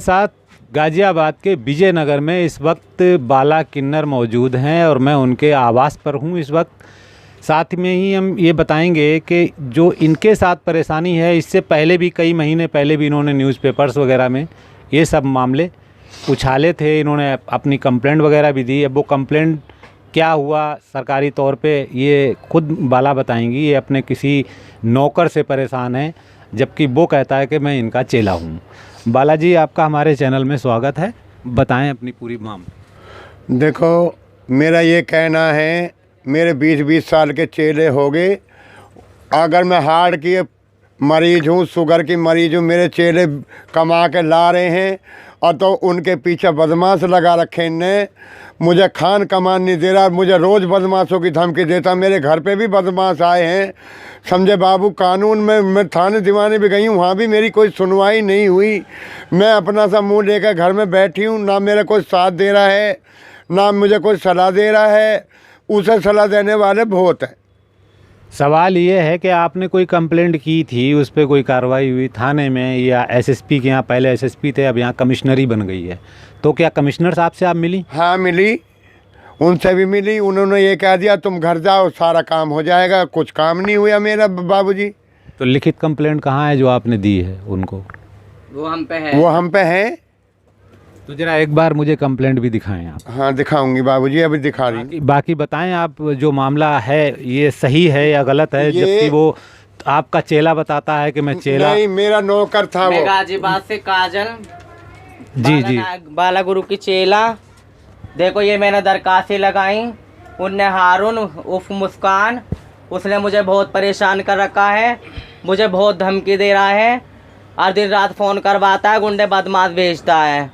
साथ गाज़ियाबाद के विजयनगर में इस वक्त बाला किन्नर मौजूद हैं और मैं उनके आवास पर हूं इस वक्त। साथ में ही हम ये बताएंगे कि जो इनके साथ परेशानी है, इससे पहले भी कई महीने पहले भी इन्होंने न्यूज़पेपर्स वगैरह में ये सब मामले उछाले थे। इन्होंने अपनी कंप्लेंट वगैरह भी दी। अब वो कंप्लेंट क्या हुआ सरकारी तौर पे, ये खुद बाला बताएंगी। ये अपने किसी नौकर से परेशान है, जबकि वो कहता है कि मैं इनका चेला हूँ। बालाजी, आपका हमारे चैनल में स्वागत है। बताएं अपनी पूरी मामला। देखो, मेरा ये कहना है, मेरे 20-20 साल के चेले हो गए। अगर मैं हार्ट की मरीज़ हूँ, शुगर की मरीज़ हूँ, मेरे चेले कमा के ला रहे हैं और तो उनके पीछे बदमाश लगा रखे इनने। मुझे खान कमान नहीं दे रहा, मुझे रोज़ बदमाशों की धमकी देता। मेरे घर पे भी बदमाश आए हैं, समझे बाबू। कानून में मैं थाने दीवाने भी गई हूँ, वहाँ भी मेरी कोई सुनवाई नहीं हुई। मैं अपना सा मुँह लेकर घर में बैठी हूँ, ना मेरा कोई साथ दे रहा है, ना मुझे कोई सलाह दे रहा है। उसे सलाह देने वाले बहुत हैं। सवाल ये है कि आपने कोई कंप्लेंट की थी, उस पर कोई कार्रवाई हुई थाने में या एसएसपी के यहाँ? पहले एसएसपी थे, अब यहाँ कमिश्नरी बन गई है, तो क्या कमिश्नर साहब से आप मिली? हाँ मिली, उनसे भी मिली। उन्होंने ये कह दिया तुम घर जाओ, सारा काम हो जाएगा। कुछ काम नहीं हुआ मेरा बाबूजी। तो लिखित कंप्लेंट कहाँ है जो आपने दी है उनको? वो हम पे है। वो हम पे है। तो जरा एक बार मुझे कंप्लेंट भी दिखाएं आप। हाँ दिखाऊंगी बाबूजी, अभी दिखा रही। बाकी बताएं आप, जो मामला है ये सही है या गलत है? जबकि वो आपका चेला बताता है कि मैं चेला नहीं, मेरा नौकर था वो। गाजीबाद से काजल जी बाला गुरु की चेला। देखो ये मैंने दरखास्तें लगाई, उनने हारून उफ मुस्कान, उसने मुझे बहुत परेशान कर रखा है। मुझे बहुत धमकी दे रहा है और दिन रात फ़ोन करवाता है, गुंडे बदमाश भेजता है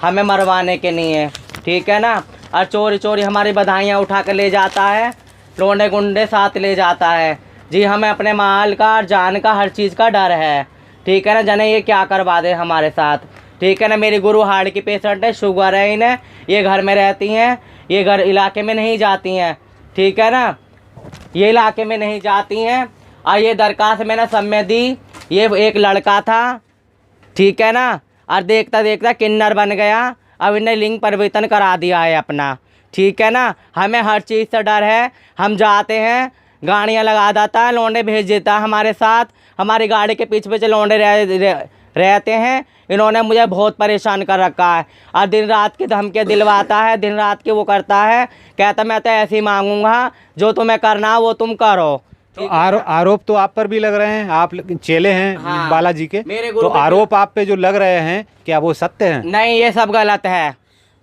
हमें मरवाने के लिए, ठीक है ना। और चोरी चोरी हमारी बधाइयाँ उठा कर ले जाता है, लोंडे गुंडे साथ ले जाता है जी। हमें अपने माल का और जान का हर चीज़ का डर है, ठीक है ना। जने ये क्या करवा दे हमारे साथ, ठीक है ना। मेरी गुरु हार्ट की पेशेंट है, शुगर है इन्हें, ये घर में रहती हैं, ये घर इलाके में नहीं जाती हैं, ठीक है ना। ये इलाके में नहीं जाती हैं। और ये दरखास्त मैंने सब में दी। ये एक लड़का था, ठीक है ना, और देखता देखता किन्नर बन गया। अब इन्हें लिंग परिवर्तन करा दिया है अपना, ठीक है ना। हमें हर चीज़ से डर है। हम जाते हैं, गाड़ियाँ लगा देता है, लौंडे भेज देता है हमारे साथ। हमारी गाड़ी के पीछे पीछे लौंडे रहते हैं। इन्होंने मुझे बहुत परेशान कर रखा है और दिन रात की धमकियाँ दिलवाता है, दिन रात की वो करता है। कहता मैं तो ऐसे ही मांगूंगा, जो तुम्हें करना वो तुम करो। तो आरोप तो आप पर भी लग रहे हैं, आप चेले हैं हाँ, बालाजी के, मेरे गुरु तो आरोप आप पे जो लग रहे हैं, क्या वो सत्य हैं? नहीं, ये सब गलत है,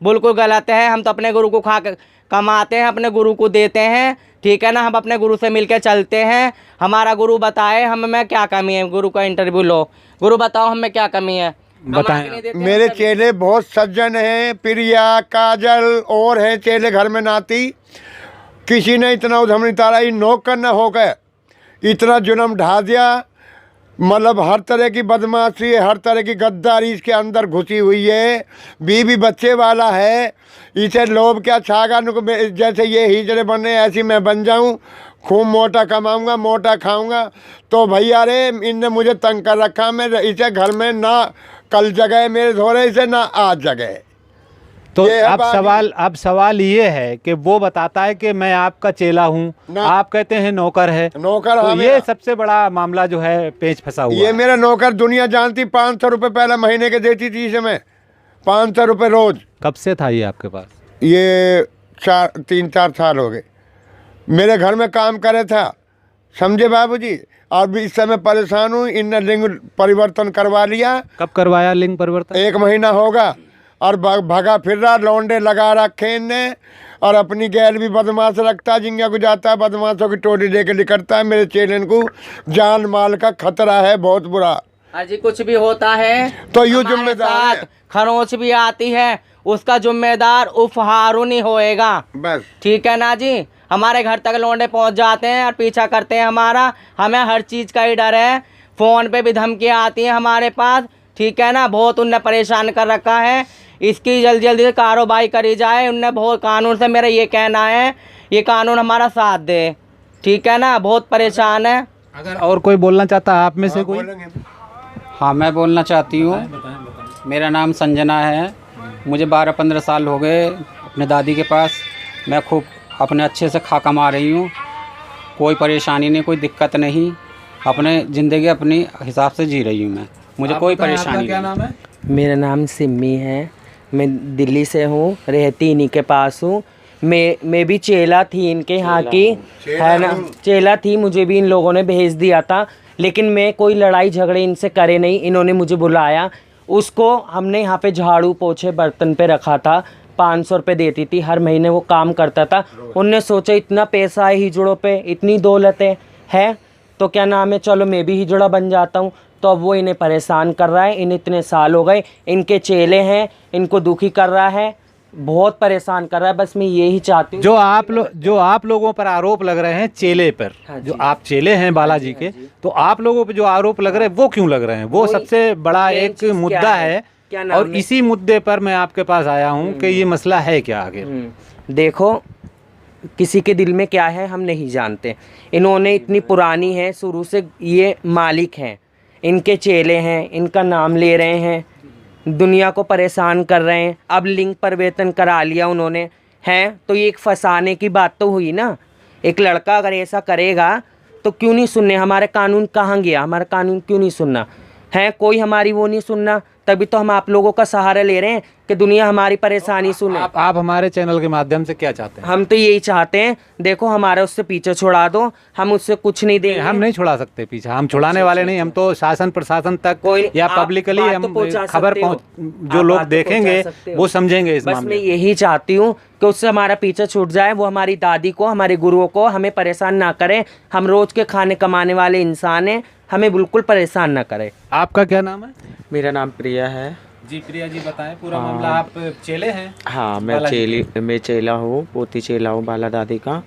बिल्कुल गलत है। हम तो अपने गुरु को खा के कमाते हैं, अपने गुरु को देते हैं, ठीक है ना। हम अपने गुरु से मिलकर चलते हैं। हमारा गुरु बताए हमें क्या कमी है। गुरु का इंटरव्यू लो, गुरु बताओ हमें क्या कमी है, बताएं। मेरे चेले बहुत सज्जन हैं, प्रिया, काजल और हैं चेले घर में नाती। किसी ने इतना उधम नहीं तारा, नौकर न हो गए, इतना जुल्म ढा दिया। मतलब हर तरह की बदमाशी, हर तरह की गद्दारी इसके अंदर घुसी हुई है। बीवी बच्चे वाला है, इसे लोभ क्या छागा। जैसे ये हिजड़े बने ऐसी मैं बन जाऊं, खूब मोटा कमाऊंगा, मोटा खाऊंगा। तो भैया रे, इनने मुझे तंग कर रखा। मैं इसे घर में ना कल जगह मेरे धोरे इसे, ना आज जगह। तो अब सवाल ये है कि वो बताता है कि मैं आपका चेला हूँ, आप कहते हैं नौकर है। नौकर तो ये सबसे बड़ा मामला जो है पेच फंसा हुआ। ये मेरा नौकर दुनिया जानती, 500 रुपये पहले महीने के देती थी इसे मैं, 500 रुपये रोज। कब से था ये आपके पास? ये 3-4 साल हो गए। मेरे घर में काम करे था, समझे बाबूजी। अब इस समय परेशान हूँ। इनने लिंग परिवर्तन करवा लिया। कब करवाया लिंग परिवर्तन? 1 महीना होगा। और भगा फिर रहा, लौंडे लगा रखे इनने। और अपनी गैल भी बदमाश रखता है, जिंगा को जाता है, बदमाशों की टोली लेके निकलता है। मेरे चेलन को जान माल का खतरा है बहुत बुरा। अजी कुछ भी होता है तो यूँ जिम्मेदार है। खरोंच भी आती है, उसका जिम्मेदार उफ हारून ही होएगा, बस, ठीक है ना जी। हमारे घर तक लौंडे पहुंच जाते हैं और पीछा करते हैं हमारा। हमें हर चीज़ का ही डर है। फ़ोन पे भी धमकियाँ आती हैं हमारे पास, ठीक है ना। बहुत उनने परेशान कर रखा है। इसकी जल्दी जल्दी से कार्रवाई करी जाए। उनने बहुत कानून से, मेरा ये कहना है, ये कानून हमारा साथ दे, ठीक है ना। बहुत परेशान है। अगर और कोई बोलना चाहता है आप में से कोई? हाँ, मैं बोलना चाहती हूँ। मेरा नाम संजना है। मुझे 12-15 साल हो गए अपने दादी के पास। मैं खूब अपने अच्छे से खा कमा रही हूँ, कोई परेशानी नहीं, कोई दिक्कत नहीं, अपने ज़िंदगी अपनी हिसाब से जी रही हूँ मैं। मुझे कोई परेशानी क्या नहीं। नाम है? मेरा नाम सिमी है, मैं दिल्ली से हूँ, रहती इन्हीं के पास हूँ। मैं भी चेला थी इनके यहाँ की, है ना, चेला थी, मुझे भी इन लोगों ने भेज दिया था, लेकिन मैं कोई लड़ाई झगड़े इनसे करे नहीं। इन्होंने मुझे बुलाया, उसको हमने यहाँ पे झाड़ू पोछे बर्तन पे रखा था, 500 रुपये देती थी हर महीने, वो काम करता था। उनने सोचा इतना पैसा है हिजड़ों पे, इतनी दौलत है तो क्या नाम है, चलो मैं भी हिजड़ा बन जाता हूँ। तो अब वो इन्हें परेशान कर रहा है, इन्हें इतने साल हो गए, इनके चेले हैं, इनको दुखी कर रहा है, बहुत परेशान कर रहा है। बस मैं यही चाहती हूँ। जो आप लोगों पर आरोप लग रहे हैं चेले पर, हाँ जी। जो आप चेले हैं बालाजी के, तो आप लोगों पर जो आरोप लग रहे हैं वो क्यों लग रहे हैं? वो सबसे बड़ा मेन एक चीज़ क्या मुद्दा है? है। क्या नाम और है? इसी मुद्दे पर मैं आपके पास आया हूँ कि ये मसला है क्या आगे। देखो, किसी के दिल में क्या है हम नहीं जानते। इन्होंने इतनी पुरानी है, शुरू से ये मालिक हैं, इनके चेले हैं, इनका नाम ले रहे हैं, दुनिया को परेशान कर रहे हैं। अब लिंग परिवर्तन करा लिया उन्होंने, हैं तो ये एक फंसाने की बात तो हुई ना। एक लड़का अगर ऐसा करेगा तो क्यों नहीं सुनने, हमारा कानून कहाँ गया, हमारा कानून क्यों नहीं सुनना है, कोई हमारी वो नहीं सुनना। तभी तो हम आप लोगों का सहारा ले रहे हैं कि दुनिया हमारी परेशानी सुने। आप हमारे चैनल के माध्यम से क्या चाहते हैं? हम तो यही चाहते हैं, देखो हमारा उससे पीछे छुड़ा दो, हम उससे कुछ नहीं देंगे। हम नहीं छुड़ा सकते पीछे, हम छुड़ाने वाले नहीं, हम तो शासन प्रशासन तक कोई या आप पब्लिकली बात हम तो पहुंचा खबर सकते हो। जो आप लोग बात तो देखेंगे पहुंचा सकते हो। वो समझेंगे इस बस मैं मामले में। यही चाहती हूँ कि उससे हमारा पीछे छूट जाए, वो हमारी दादी को, हमारे गुरुओं को हमें परेशान ना करे। हम रोज के खाने कमाने वाले इंसान हैं, हमें बिल्कुल परेशान ना करे। आपका क्या नाम है? मेरा नाम प्रिया है। जी प्रिया जी, बताएं पूरा मामला। आप चेले हैं? हाँ, मैं चेला हूँ, पोती चेला हूँ बाला दादी का।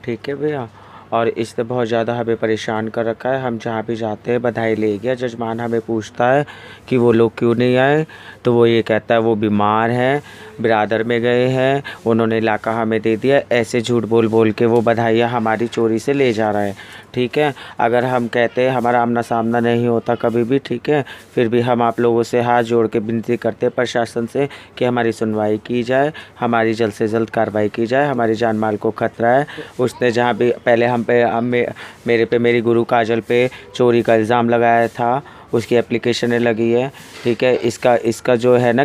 ठीक है भैया, और इसने बहुत ज़्यादा हमें परेशान कर रखा है। हम जहाँ भी जाते हैं बधाई ले गया, जजमान हमें पूछता है कि वो लोग क्यों नहीं आए, तो वो ये कहता है वो बीमार है, बिरादर में गए हैं, उन्होंने इलाका हमें दे दिया। ऐसे झूठ बोल बोल के वो बधाइयाँ हमारी चोरी से ले जा रहा है। ठीक है, अगर हम कहते हैं, हमारा आमना सामना नहीं होता कभी भी, ठीक है, फिर भी हम आप लोगों से हाथ जोड़ के विनती करते हैं प्रशासन से कि हमारी सुनवाई की जाए, हमारी जल्द से जल्द कार्रवाई की जाए। हमारी जान माल को खतरा है। उसने जहाँ भी पहले मेरे पे, मेरी गुरु काजल पे चोरी का इल्ज़ाम लगाया था, उसकी एप्लीकेशन लगी है। ठीक है, इसका जो है ना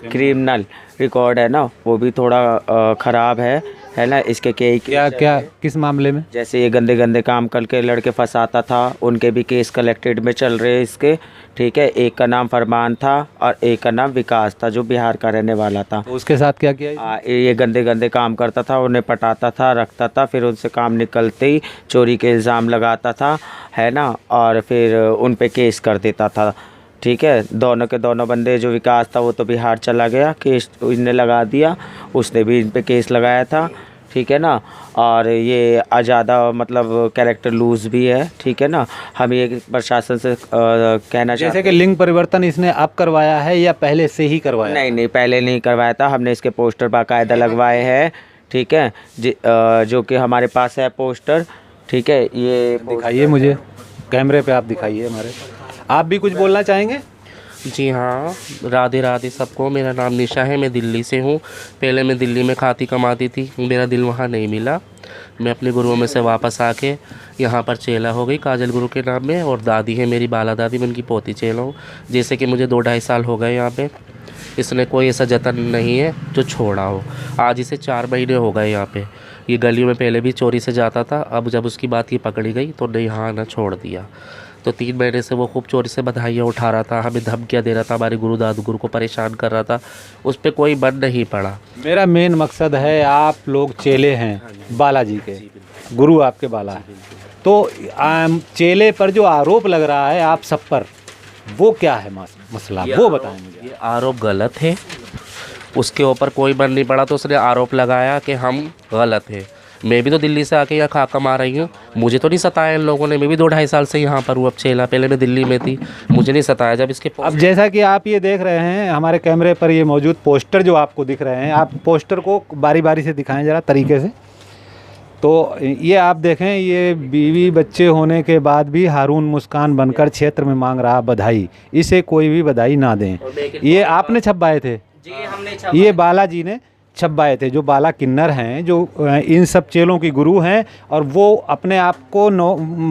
क्रिमिनल रिकॉर्ड है ना, वो भी थोड़ा ख़राब है ना। इसके क्या किस मामले में? जैसे ये गंदे काम करके लड़के फंसाता था, उनके भी केस कलेक्टेड में चल रहे हैं इसके। ठीक है, एक का नाम फरमान था और एक का नाम विकास था, जो बिहार का रहने वाला था। तो उसके साथ क्या किया? ये गंदे काम करता था, उन्हें पटाता था, रखता था, फिर उनसे काम निकलते ही चोरी के इल्ज़ाम लगाता था, है ना, और फिर उन पे केस कर देता था। ठीक है, दोनों के दोनों बंदे, जो विकास था वो तो बिहार चला गया, केस इनने लगा दिया, उसने भी इन पे केस लगाया था। ठीक है ना, और ये ज़्यादा मतलब कैरेक्टर लूज भी है। ठीक है ना, हम ये प्रशासन से कहना चाहते हैं, जैसे कि लिंग परिवर्तन इसने अब करवाया है या पहले से ही करवाया? नहीं, पहले नहीं करवाया था, हमने इसके पोस्टर बाकायदा लगवाए हैं। ठीक है, जो कि हमारे पास है पोस्टर। ठीक है, ये दिखाइए मुझे, कैमरे पे आप दिखाइए हमारे। आप भी कुछ बोलना चाहेंगे? जी हाँ, राधे राधे सबको। मेरा नाम निशा है, मैं दिल्ली से हूँ। पहले मैं दिल्ली में खाती कमाती थी, मेरा दिल वहाँ नहीं मिला। मैं अपने गुरुओं में से वापस आके यहाँ पर चेला हो गई काजल गुरु के नाम में, और दादी है मेरी बाला दादी, मैं उनकी पोती चेला हूँ। जैसे कि मुझे 2-2.5 साल हो गए यहाँ पे। इसने कोई ऐसा जतन नहीं है जो छोड़ा हो। आज इसे 4 महीने हो गए यहाँ पे। ये गली में पहले भी चोरी से जाता था, अब जब उसकी बात ये पकड़ी गई तो नहीं हाँ ना छोड़ दिया। तो 3 महीने से वो खूब चोरी से बधाइयाँ उठा रहा था, हमें धमकियाँ दे रहा था, हमारे गुरु को परेशान कर रहा था। उस पर कोई मन नहीं पड़ा। मेरा मेन मकसद है, आप लोग चेले हैं बालाजी के, गुरु आपके बाला है, तो चेले पर जो आरोप लग रहा है आप सब पर, वो क्या है मसला, वो बताएं मुझे। ये आरोप गलत है, उसके ऊपर कोई मन नहीं पड़ा तो उसने आरोप लगाया कि हम गलत हैं। मैं भी तो दिल्ली से आके यहाँ खा कमा रही हूँ, मुझे तो नहीं सताया इन लोगों ने। मैं भी 2-2.5 साल से यहाँ पर हूँ, अब चेला। पहले मैं दिल्ली में थी, मुझे नहीं सताया। जब इसके अब जैसा कि आप ये देख रहे हैं हमारे कैमरे पर, ये मौजूद पोस्टर जो आपको दिख रहे हैं, आप पोस्टर को बारी बारी से दिखाएं ज़रा तरीके से। तो ये आप देखें, ये बीवी बच्चे होने के बाद भी हारून मुस्कान बनकर क्षेत्र में मांग रहा बधाई, इसे कोई भी बधाई ना दें। ये आपने छपवाए थे? जी हमने ये बालाजी ने छपवाए थे, जो बाला किन्नर हैं, जो इन सब चेलों की गुरु हैं, और वो अपने आप को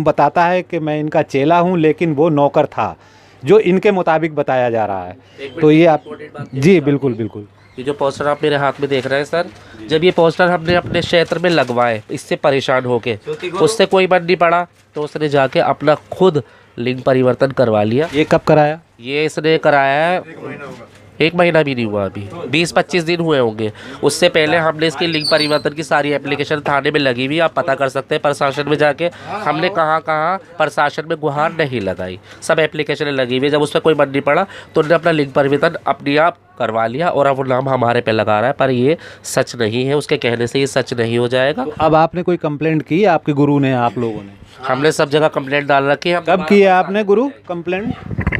बताता है कि मैं इनका चेला हूं, लेकिन वो नौकर था, जो इनके मुताबिक बताया जा रहा है। तो ये आप जी बिल्कुल बिल्कुल। ये जो पोस्टर आप मेरे हाथ में देख रहे हैं सर, जब ये पोस्टर हमने अपने क्षेत्र में लगवाए इससे परेशान होके, उससे कोई मन नहीं पड़ा, तो उसने जाके अपना खुद लिंग परिवर्तन करवा लिया। ये कब कराया? ये इसने कराया है, 1 महीना भी नहीं हुआ, अभी 20-25 दिन हुए होंगे। उससे पहले हमने इसकी लिंग परिवर्तन की सारी एप्लीकेशन थाने में लगी हुई, आप पता कर सकते हैं प्रशासन में जाके। हमने कहाँ प्रशासन में गुहार नहीं लगाई, सब एप्लीकेशन लगी हुई। जब उस पर कोई मन नहीं पड़ा तो उन्होंने अपना लिंग परिवर्तन अपने आप करवा लिया, और अब वो नाम हमारे पे लगा रहा है, पर ये सच नहीं है, उसके कहने से ये सच नहीं हो जाएगा। तो अब आपने कोई कंप्लेंट की आपके गुरु ने, आप लोगों ने? हमने सब जगह कंप्लेंट डाल रखी है। कब की है आपने गुरु कंप्लेंट,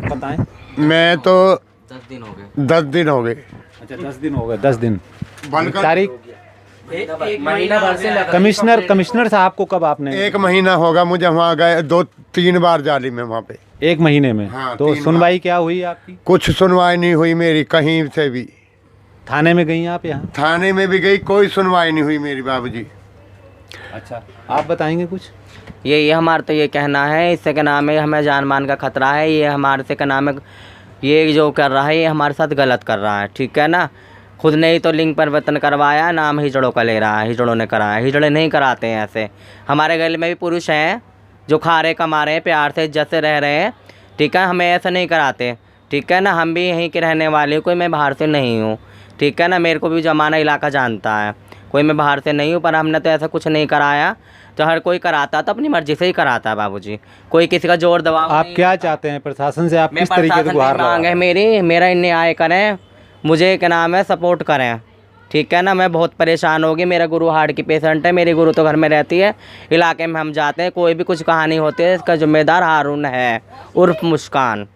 बताएं? मैं तो 10 दिन हो गए। अच्छा 10 दिन हो गए। 10 दिन बनकर तारीख महीना भर से लगा। कमिश्नर साहब को कब आपने? 1 महीना होगा मुझे, वहाँ गए 2-3 बार जाली में वहाँ पे। 1 महीने में? हाँ, तो 3 सुनवाई क्या हुई आपकी? कुछ सुनवाई नहीं हुई मेरी कहीं से भी। थाने में गई आप? यहाँ थाने में भी गई, कोई सुनवाई नहीं हुई मेरी बाबूजी। अच्छा, आप बताएंगे कुछ? ये हमारा तो ये कहना है, इससे क्या नाम है, हमें जान मान का खतरा है। ये हमारे से क्या नाम है, ये जो कर रहा है ये हमारे साथ गलत कर रहा है, ठीक है ना। खुद ने ही तो लिंग परिवर्तन करवाया, नाम हिजड़ों का ले रहा है, हिजड़ों ने कराया। हिजड़े नहीं कराते हैं ऐसे। हमारे घर में भी पुरुष हैं जो खा रहे कमा रहे हैं, प्यार से इज्जत से रह रहे हैं, ठीक है। हमें ऐसा नहीं कराते, ठीक है ना। हम भी यहीं के रहने वाले, कोई मैं बाहर से नहीं हूँ, ठीक है ना। मेरे को भी जमाना इलाका जानता है, कोई मैं बाहर से नहीं हूँ। पर हमने तो ऐसा कुछ नहीं कराया। तो हर कोई कराता तो अपनी मर्जी से ही कराता है बाबूजी, कोई किसी का जोर दबाव आप नहीं। क्या चाहते हैं प्रशासन से? आप मैं किस तरीके प्रशासन से से गुहार मांग है मेरा न्याय करें, मुझे क्या नाम है सपोर्ट करें, ठीक है ना। मैं बहुत परेशान होगी, मेरा गुरु हार्ट की पेशेंट है, मेरी गुरु तो घर में रहती है, इलाके में हम जाते हैं, कोई भी कुछ कहानी होती है इसका जिम्मेदार हारून है उर्फ मुस्कान।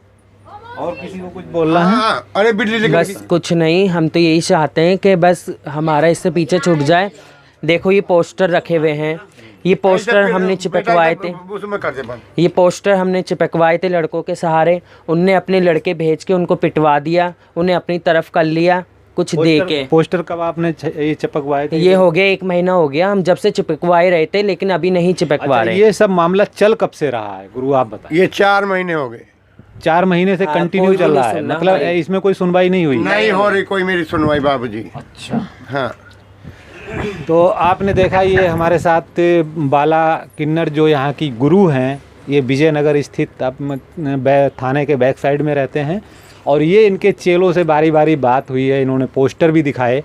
और किसी को कुछ बोलना है? हाँ, अरे बिजली बस कुछ नहीं, हम तो यही चाहते हैं कि बस हमारा इससे पीछे छूट जाए। देखो ये पोस्टर रखे हुए हैं, ये पोस्टर हमने चिपकवाए थे, उसमें कर दे बंद। ये पोस्टर हमने चिपकवाए थे लड़कों के सहारे। उनने अपने लड़के भेज के उनको पिटवा दिया, उन्हें अपनी तरफ कर लिया कुछ दे के। पोस्टर कब आपने ये चिपकवाए थे? ये हो गया 1 महीना हो गया, हम जब से चिपकवाए रहे थे, लेकिन अभी नहीं चिपकवा अच्छा, रहे। ये सब मामला चल कब से रहा है गुरु, आप बताएं? ये 4 महीने हो गए। 4 महीने से हाँ, कंटिन्यू कोई चल भी रहा नहीं है, सुनना मतलब हमारी। इसमें कोई सुनवाई नहीं हुई? नहीं हो रही कोई मेरी सुनवाई बाबूजी। अच्छा, हाँ, तो आपने देखा ये हमारे साथ बाला किन्नर जो यहाँ की गुरु हैं, ये विजयनगर स्थित थाने के बैक साइड में रहते हैं, और ये इनके चेलों से बारी बारी बात हुई है। इन्होंने पोस्टर भी दिखाए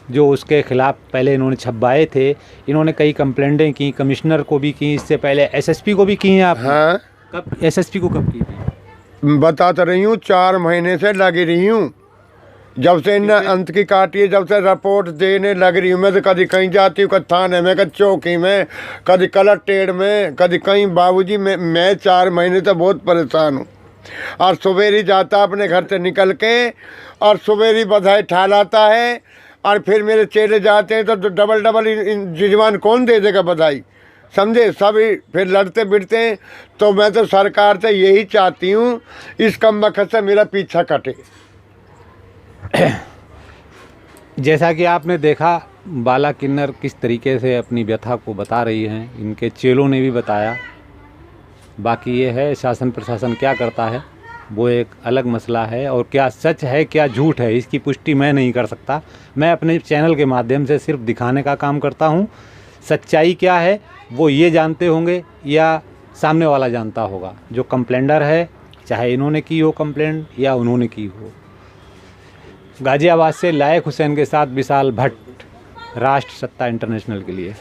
जो उसके खिलाफ पहले इन्होंने छपवाए थे। इन्होंने कई कंप्लेंटें की, कमिश्नर को भी की, इससे पहले एसएसपी को भी की हैं आप? हाँ, कब एसएसपी को कब की थी? बता तो रही हूँ 4 महीने से लगी रही हूँ, जब से इन अंत की काटी है, जब से रिपोर्ट देने लग रही हूँ। मैं तो कभी कहीं जाती हूँ, कभी थाने में, कभी चौकी में, कभी कलेक्ट्रेट में, कभी कहीं। बाबूजी मैं 4 महीने से बहुत परेशान हूँ। और सुबेरी जाता अपने घर से निकल के, और सुबेरी बधाई ठहराता है, और फिर मेरे चेले जाते हैं तो डबल जिजवान कौन दे देगा बधाई, समझे। सब फिर लड़ते बिड़ते हैं। तो मैं तो सरकार से यही चाहती हूँ, इस कम वक्त से मेरा पीछा कटे। जैसा कि आपने देखा बाला किन्नर किस तरीके से अपनी व्यथा को बता रही हैं, इनके चेलों ने भी बताया। बाकी ये है शासन प्रशासन क्या करता है वो एक अलग मसला है, और क्या सच है क्या झूठ है इसकी पुष्टि मैं नहीं कर सकता। मैं अपने चैनल के माध्यम से सिर्फ दिखाने का काम करता हूँ। सच्चाई क्या है वो ये जानते होंगे या सामने वाला जानता होगा। जो कंप्लेंडर है, चाहे इन्होंने की हो कंप्लेंट या उन्होंने की हो। गाज़ियाबाद से लायक हुसैन के साथ विशाल भट्ट, राष्ट्र सत्ता इंटरनेशनल के लिए।